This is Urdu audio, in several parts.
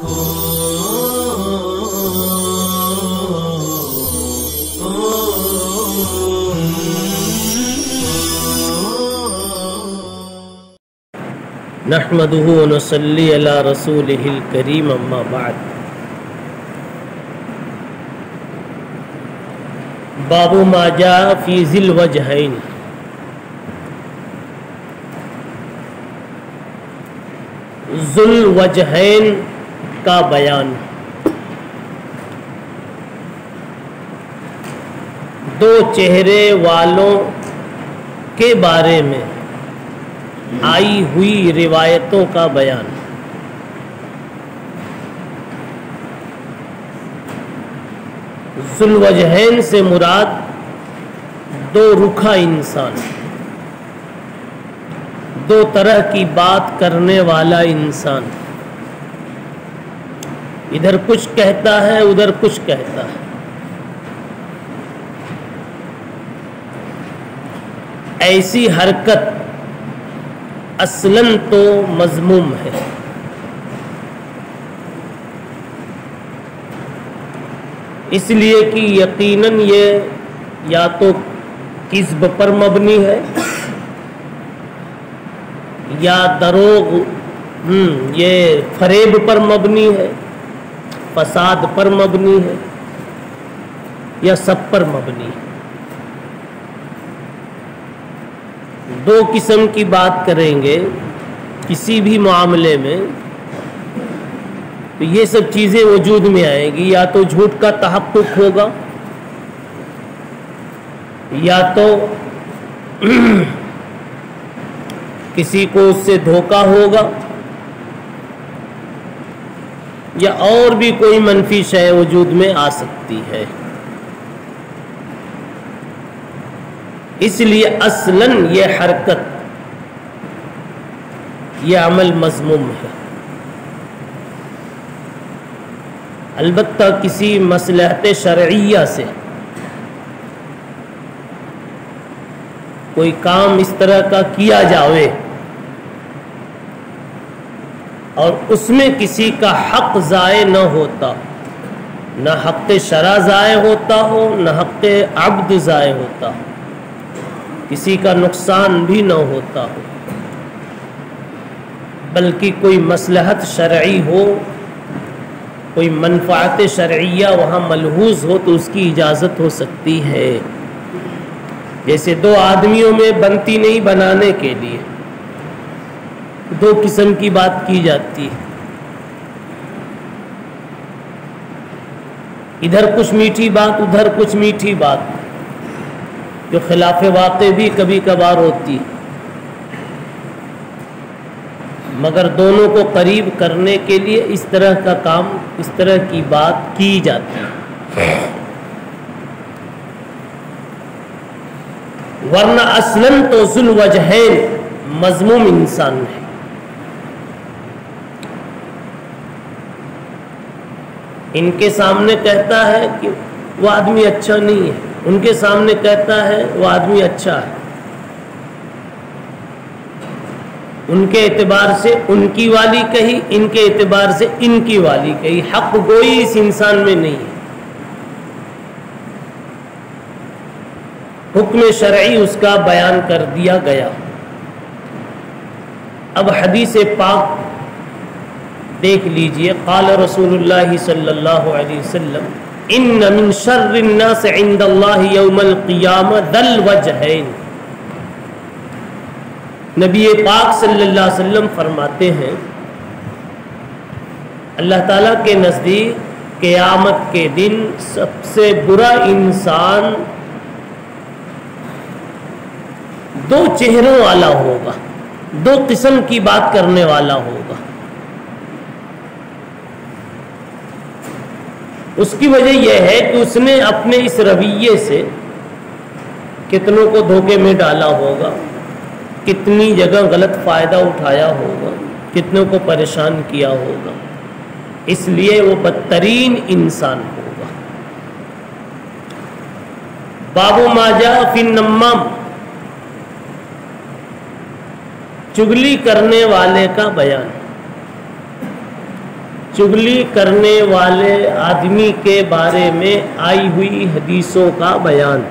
نحمده ونصلي على رسوله الكريم اما بعد باب ما جاء في ذي الوجهين ذو الوجہین کا بیان دو چہرے والوں کے بارے میں آئی ہوئی روایتوں کا بیان ذو الوجہین سے مراد دو رخا انسان، دو طرح کی بات کرنے والا انسان، ادھر کچھ کہتا ہے ادھر کچھ کہتا ہے، ایسی حرکت اصلاً تو مذموم ہے، اس لیے کہ یقیناً یہ یا تو کذب پر مبنی ہے یا دروغ یہ فریب پر مبنی ہے، فساد پر مبنی ہے یا سب پر مبنی ہے۔ دو قسم کی بات کریں گے کسی بھی معاملے میں تو یہ سب چیزیں وجود میں آئیں گی، یا تو جھوٹ کا تحقق ہوگا یا تو کسی کو اس سے دھوکہ ہوگا یا اور بھی کوئی منفی شے وجود میں آ سکتی ہے، اس لیے اصلاً یہ حرکت یہ عمل مذموم ہے۔ البتہ کسی مصلحت شرعیہ سے کوئی کام اس طرح کا کیا جاوے اور اس میں کسی کا حق ضائع نہ ہوتا، نہ حق شرع ضائع ہوتا ہو نہ حق عبد ضائع ہوتا ہو، کسی کا نقصان بھی نہ ہوتا ہو، بلکہ کوئی مصلحت شرعی ہو، کوئی منفعت شرعیہ وہاں ملحوظ ہو تو اس کی اجازت ہو سکتی ہے۔ جیسے دو آدمیوں میں بنتی نہیں بنانے کے لیے دو قسم کی بات کی جاتی ہے، ادھر کچھ میٹھی بات ادھر کچھ میٹھی بات، جو خلاف واقع بھی کبھی کبھار ہوتی، مگر دونوں کو قریب کرنے کے لیے اس طرح کا کام اس طرح کی بات کی جاتی ہے، ورنہ اصلاً تو ذو الوجہین مذموم انسان ہے۔ ان کے سامنے کہتا ہے کہ وہ آدمی اچھا نہیں ہے، ان کے سامنے کہتا ہے وہ آدمی اچھا ہے، ان کے اعتبار سے ان کی والی کہی، ان کے اعتبار سے ان کی والی کہی، حق گوئی اس انسان میں نہیں ہے، حکم شرعی اس کا بیان کر دیا گیا۔ اب حدیث پاک دیکھ لیجئے، قال رسول اللہ صلی اللہ علیہ وسلم ان من شر الناس عند اللہ یوم القیامہ ذی الوجہین۔ نبی پاک صلی اللہ علیہ وسلم فرماتے ہیں اللہ تعالیٰ کے نزدیک قیامت کے دن سب سے برا انسان دو چہروں والا ہوگا، دو قسم کی بات کرنے والا ہوگا۔ اس کی وجہ یہ ہے کہ اس نے اپنے اس رویے سے کتنوں کو دھوکے میں ڈالا ہوگا، کتنی جگہ غلط فائدہ اٹھایا ہوگا، کتنوں کو پریشان کیا ہوگا، اس لیے وہ بدترین انسان ہوگا۔ باب ما جاء فی النمام، چگلی کرنے والے کا بیان۔ چغلی کرنے والے آدمی کے بارے میں آئی ہوئی حدیثوں کا بیان۔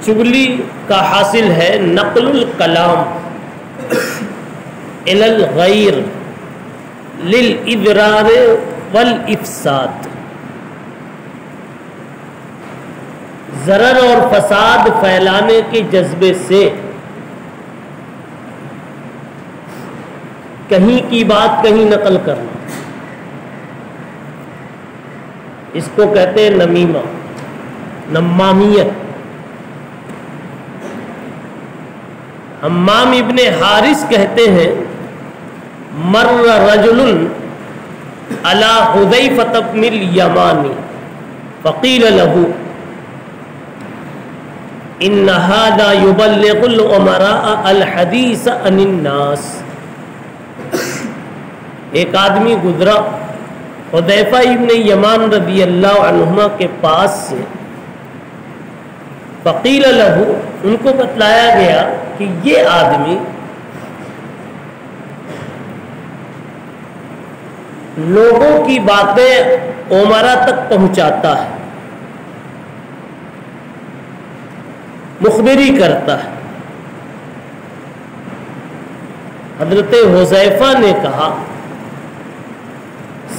چغلی کا حاصل ہے نقل الکلام الی الغیر للاضرار والافساد، ضرر اور فساد پھیلانے کے جذبے سے کہیں کی بات کہیں نقل کرنا، اس کو کہتے ہیں نمیمہ، نمامیت۔ حمام ابن حارث کہتے ہیں مر رجل علی حذیفۃ بن الیمان فقیل له ان هذا يبلغ الامراء الحدیث عن الناس۔ ایک آدمی گزرا حذیفہ ابن یمان رضی اللہ عنہما کے پاس سے، فقیل له، ان کو بتلایا گیا کہ یہ آدمی لوگوں کی باتیں عمرا تک پہنچاتا ہے، مخبری کرتا ہے۔ حضرت حذیفہ نے کہا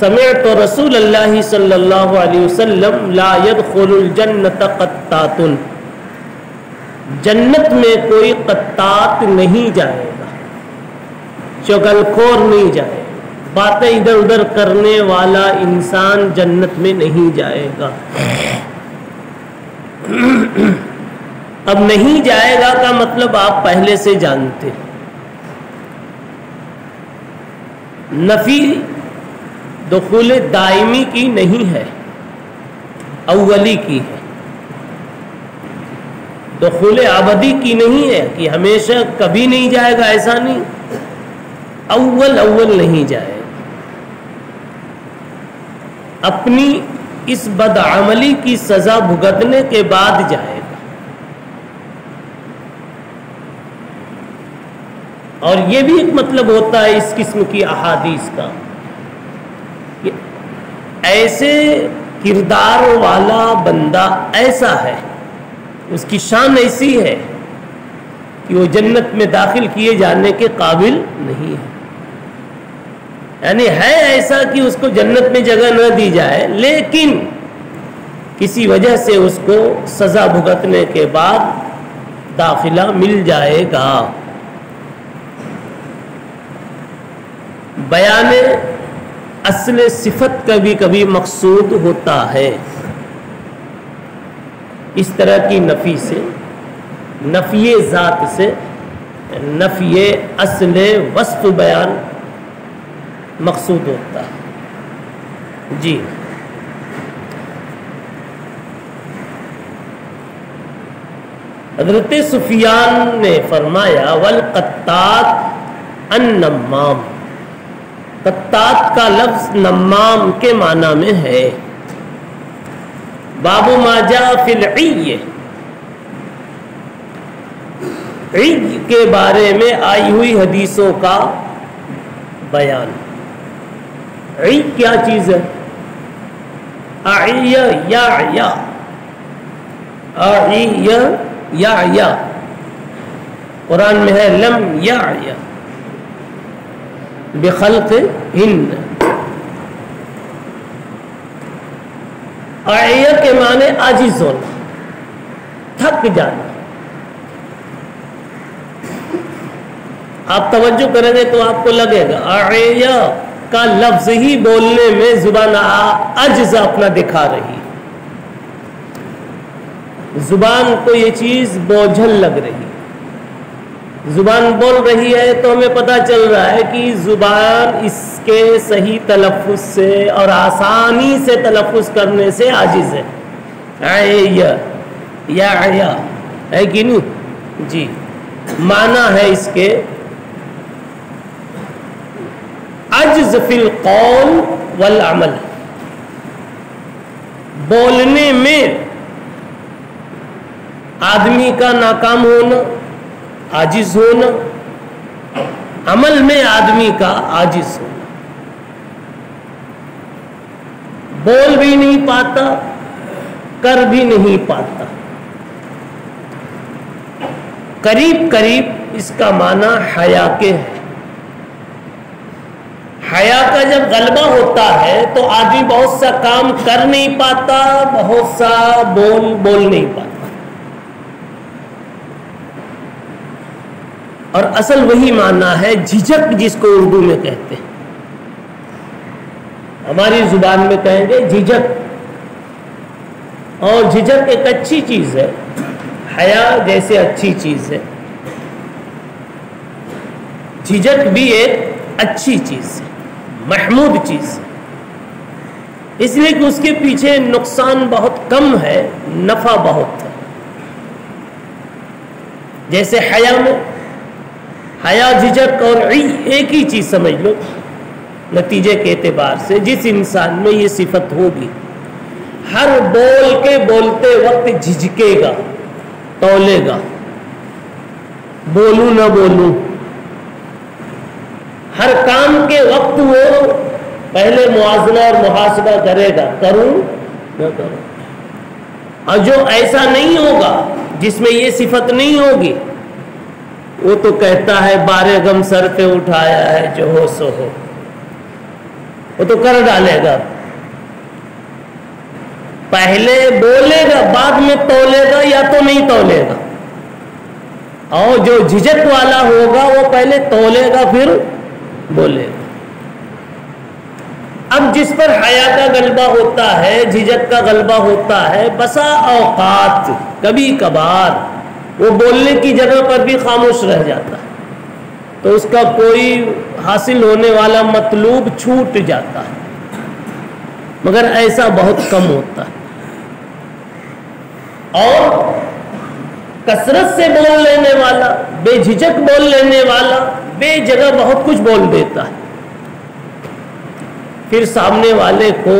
سمعت رسول اللہ صلی اللہ علیہ وسلم لا يدخل الجنت قطات، جنت میں کوئی قطات نہیں جائے گا، چغل خور نہیں جائے گا، باتیں ادھر ادھر کرنے والا انسان جنت میں نہیں جائے گا۔ اب نہیں جائے گا کا مطلب آپ پہلے سے جانتے، نفی دخول دائمی کی نہیں ہے، اولی کی ہے، دخول ابدی کی نہیں ہے کہ ہمیشہ کبھی نہیں جائے گا، ایسا نہیں، اول نہیں جائے گا، اپنی اس بدعملی کی سزا بھگتنے کے بعد جائے گا۔ اور یہ بھی ایک مطلب ہوتا ہے اس قسم کی احادیث کا کہ ایسے کردار والا بندہ ایسا ہے، اس کی شان ایسی ہے کہ وہ جنت میں داخل کیے جانے کے قابل نہیں ہے، یعنی ہے ایسا کہ اس کو جنت میں جگہ نہ دی جائے، لیکن کسی وجہ سے اس کو سزا بھگتنے کے بعد داخلہ مل جائے گا۔ بیان اصل صفت کبھی کبھی مقصود ہوتا ہے، اس طرح کی نفی سے، نفی ذات سے نفی اصل وصف بیان مقصود ہوتا ہے۔ جی حضرت سفیان نے فرمایا والقطات النمام، قطات کا لفظ نمام کے معنی میں ہے۔ باب ما جاء فی العی، عی کے بارے میں آئی ہوئی حدیثوں کا بیان۔ عی کیا چیز ہے؟ اعی یا قرآن میں ہے لم یعی بخلق ہند، اعی کے معنی عاجز ہونا، تھک جانا۔ آپ توجہ کریں گے تو آپ کو لگے گا اعی کا لفظ ہی بولنے میں زبان عجز اپنا دکھا رہی، زبان کو یہ چیز بوجھل لگ رہی، زبان بول رہی ہے تو ہمیں پتہ چل رہا ہے کہ زبان اس کے صحیح تلفظ سے اور آسانی سے تلفظ کرنے سے عاجز ہے۔ یا ہے کہ نہیں؟ جی معنی ہے اس کے عجز فی القول والعمل، بولنے میں آدمی کا ناکام ہونا، عاجز ہونا، عمل میں آدمی کا عاجز ہونا، بول بھی نہیں پاتا، کر بھی نہیں پاتا۔ قریب قریب اس کا معنی حیا کے ہے۔ حیا کا جب غلبہ ہوتا ہے تو آدمی بہت سا کام کر نہیں پاتا، بہت سا بول نہیں پاتا، اور اصل وہی معنی ہے جھجک، جس کو اردو میں کہتے ہیں، ہماری زبان میں کہیں گے جھجک۔ اور جھجک ایک اچھی چیز ہے، حیا جیسے اچھی چیز ہے، جھجک بھی ایک اچھی چیز ہے، محمود چیز ہے، اس لیے کہ اس کے پیچھے نقصان بہت کم ہے، نفع بہت ہے۔ جیسے حیا میں، حیا جھجک اور ایک ہی چیز سمجھ لو نتیجے کے اعتبار سے۔ جس انسان میں یہ صفت ہوگی، ہر بول کے بولتے وقت جھجکے گا، تولے گا، بولوں نہ بولوں، ہر کام کے وقت وہ پہلے موازنہ اور محاسبہ کرے گا، کروں نہ کروں۔ اور جو ایسا نہیں ہوگا، جس میں یہ صفت نہیں ہوگی، وہ تو کہتا ہے بارے غم سر پہ اٹھایا ہے، جو ہو سو ہو، وہ تو کر ڈالے گا، پہلے بولے گا بعد میں تولے گا یا تو نہیں تولے گا۔ اور جو جھجک والا ہوگا وہ پہلے تولے گا پھر بولے گا۔ اب جس پر حیا کا غلبہ ہوتا ہے، جھجک کا غلبہ ہوتا ہے، بسا اوقات کبھی کبھار وہ بولنے کی جگہ پر بھی خاموش رہ جاتا ہے، تو اس کا کوئی حاصل ہونے والا مطلوب چھوٹ جاتا ہے، مگر ایسا بہت کم ہوتا ہے۔ اور کثرت سے بول لینے والا، بے جھجک بول لینے والا، بے جگہ بہت کچھ بول دیتا ہے، پھر سامنے والے کو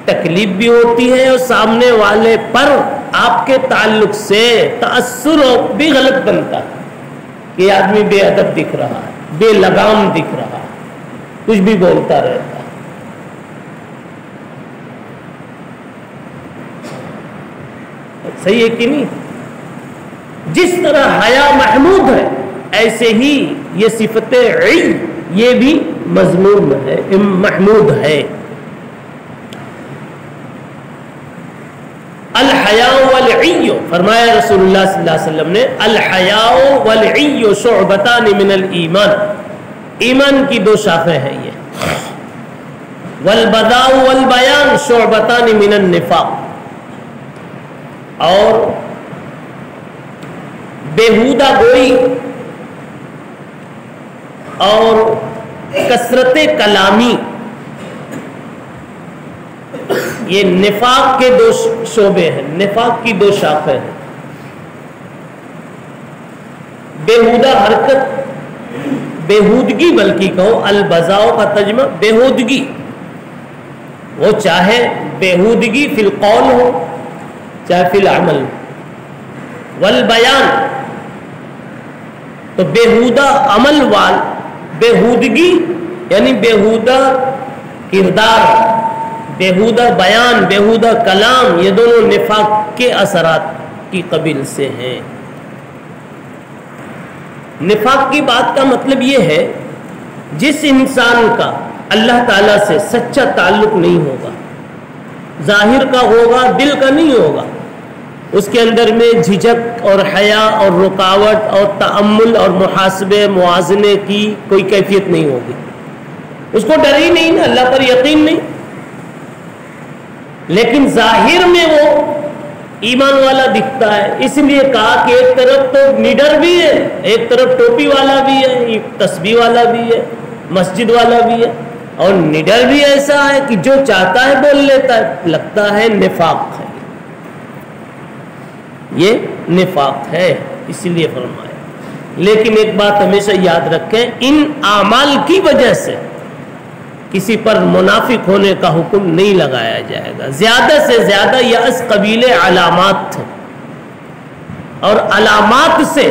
تکلیف بھی ہوتی ہے، اور سامنے والے پر آپ کے تعلق سے تأثر بھی غلط بنتا ہے کہ آدمی بے ادب دکھ رہا ہے، بے لگام دکھ رہا ہے، کچھ بھی بولتا رہتا ہے۔ صحیح ہے کہ نہیں؟ جس طرح حیا محمود ہے، ایسے ہی یہ صفت یہ بھی مذموم ہے، محمود ہے۔ الحیاء والعی، فرمایا رسول اللہ صلی اللہ علیہ وسلم نے، الحیاء والعی شعبتان من الایمان، ایمان کی دو شاخیں ہیں یہ۔ والبذاء والبیان شعبتان من النفاق، اور بیہودہ گوئی اور کثرت کلامی، یہ نفاق کے دو شعبے ہیں، نفاق کی دو شاخیں ہیں۔ بیہودہ حرکت، بیہودگی بلکہ کہو، البذاء کا ترجمہ بیہودگی، وہ چاہے بیہودگی فی القول ہو چاہے فی العمل ہو۔ والبیان تو بیہودہ عمل وال، بیہودگی یعنی بیہودہ کردار، بیہودہ بیان، بیہودہ کلام، یہ دونوں نفاق کے اثرات کی قبیل سے ہیں۔ نفاق کی بات کا مطلب یہ ہے جس انسان کا اللہ تعالیٰ سے سچا تعلق نہیں ہوگا، ظاہر کا ہوگا دل کا نہیں ہوگا، اس کے اندر میں جھجک اور حیا اور رکاوٹ اور تأمل اور محاسبے موازنے کی کوئی کیفیت نہیں ہوگی، اس کو ڈر ہی نہیں نا، اللہ پر یقین نہیں، لیکن ظاہر میں وہ ایمان والا دکھتا ہے۔ اس لیے کہا کہ ایک طرف تو نڈر بھی ہے، ایک طرف ٹوپی والا بھی ہے، ایک تسبیح والا بھی ہے، مسجد والا بھی ہے، اور نڈر بھی ایسا ہے کہ جو چاہتا ہے بول لیتا ہے، لگتا ہے نفاق ہے، یہ نفاق ہے، اس لیے فرمایا۔ لیکن ایک بات ہمیشہ یاد رکھیں، ان اعمال کی وجہ سے کسی پر منافق ہونے کا حکم نہیں لگایا جائے گا۔ زیادہ سے زیادہ یہ اس قبیل علامات تھے، اور علامات سے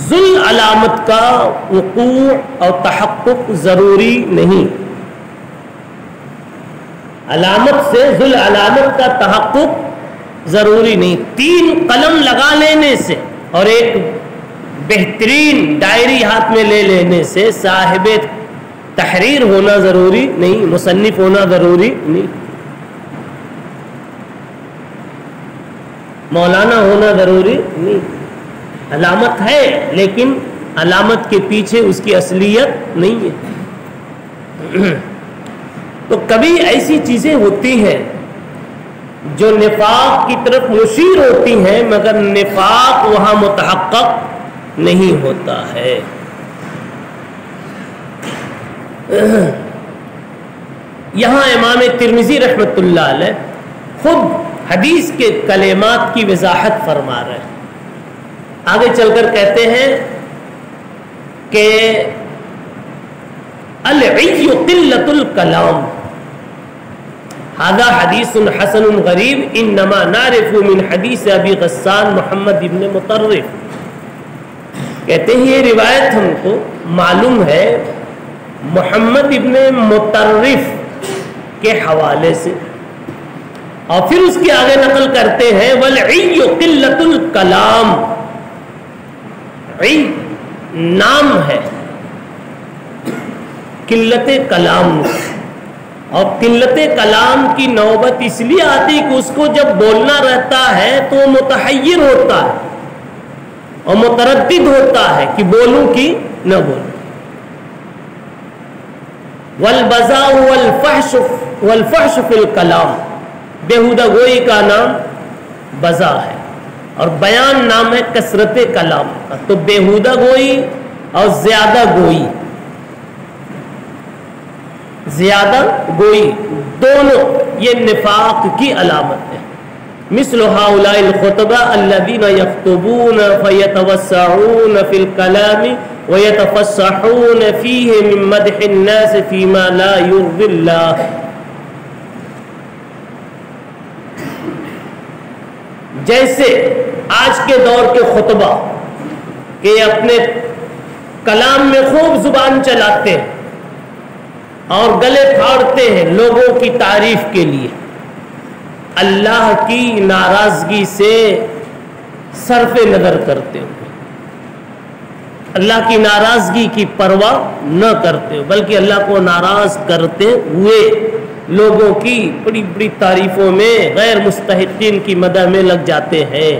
ذل علامت کا وقوع اور تحقق ضروری نہیں. علامت سے ذل علامت کا تحقق ضروری نہیں. 3 قلم لگا لینے سے اور ایک بہترین ڈائری ہاتھ میں لے لینے سے صاحب تحریر ہونا ضروری نہیں، مصنف ہونا ضروری نہیں، مولانا ہونا ضروری نہیں. علامت ہے لیکن علامت کے پیچھے اس کی اصلیت نہیں ہے. تو کبھی ایسی چیزیں ہوتی ہیں جو نفاق کی طرف مشیر ہوتی ہیں مگر نفاق وہاں متحقق نہیں ہوتا ہے. یہاں امام ترمذی رحمۃ اللہ علیہ خود حدیث کے کلمات کی وضاحت فرما رہے ہیں. آگے چل کر کہتے ہیں کہ العی قلۃ الکلام هذا حدیث حسن غریب انما نعرف من حدیث ابی غسان محمد ابن مطرف. کہتے ہیں یہ روایت ہم کو معلوم ہے محمد ابن مطرف کے حوالے سے، اور پھر اس کے آگے نقل کرتے ہیں والعی قلۃ الکلام. عی نام ہے قلت کلام، اور قلت کلام کی نوبت اس لیے آتی کہ اس کو جب بولنا رہتا ہے تو وہ متحیر ہوتا ہے اور متردد ہوتا ہے کہ بولوں کہ نہ بولوں. والبذاء والفحش فی الکلام، بیہودہ گوئی کا نام بذا ہے اور بیان نام ہے کثرت کلام کا. تو بیہودہ گوئی اور زیادہ گوئی، زیادہ گوئی دونوں یہ نفاق کی علامت ہے. مثل هؤلاء الخطباء الذين يخطبون فيتوسعون في الكلام ويتفصحون فيه من مدح الناس فيما لا يرضي الله. جیسے آج کے دور کے خطبہ کہ اپنے کلام میں خوب زبان چلاتے ہیں اور گلے پھاڑتے ہیں لوگوں کی تعریف کے لیے، اللہ کی ناراضگی سے صرف نظر کرتے ہوئے، اللہ کی ناراضگی کی پرواہ نہ کرتے ہوئے، بلکہ اللہ کو ناراض کرتے ہوئے لوگوں کی بڑی بڑی تعریفوں میں غیر مستحقین کی مدح میں لگ جاتے ہیں.